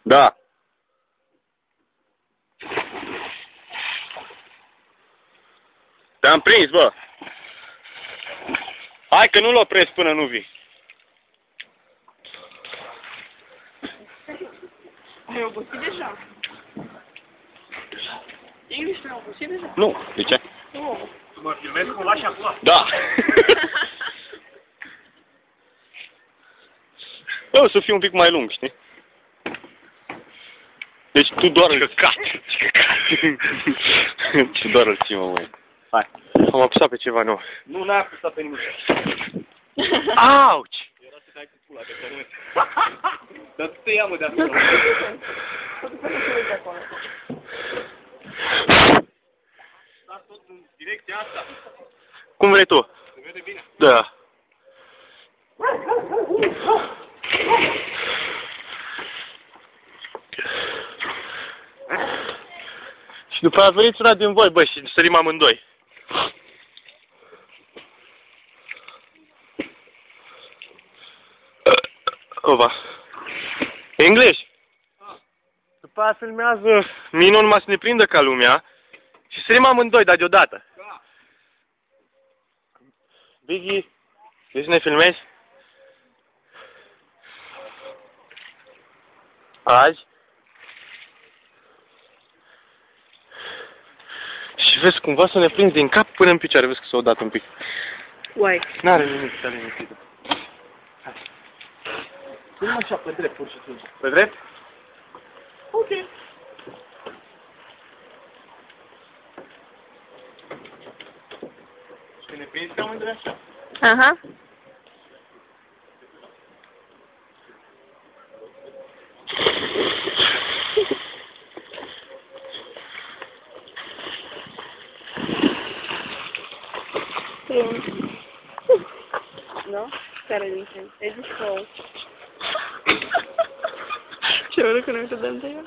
Da. Te-am prins, bă. Hai că nu-l opresc până nu vii. Ai obosit deja? English nu ai obosit deja? Nu, de ce? Nu. Mă filmezi cum lași acum? Da. Eu să fiu un pic mai lung, știi? Deci tu doar îl caci. Tu doar îl ții, mă, măi. Hai. Am apăsat pe ceva nou. Nu, n-ai apăsat pe nimic. Auci! Era să dai cu pula de pământ. Dar tu te ia, mă, de acolo. Dar tot în direcția asta. Cum vrei tu? Se vede bine. Da. Și după aia veniți una din voi, bă, și sărim amândoi. Ova. English? După aia filmează minuni numai să ne prindă ca lumea și sărim amândoi, dar deodată. Da. Biggie, deci ne filmezi? Azi? Și vezi cumva să ne prinzi din cap până în picioare, vezi că s-au dat un pic. Uai. N-are nimic, stai liniștită. Nu așa pe drept, pur și simplu. Pe drept? Ok. Și ne prinzi pe amândoi așa. Aha. Nu? Care dintre? Edi sau? Ce ori că nu uite de ea?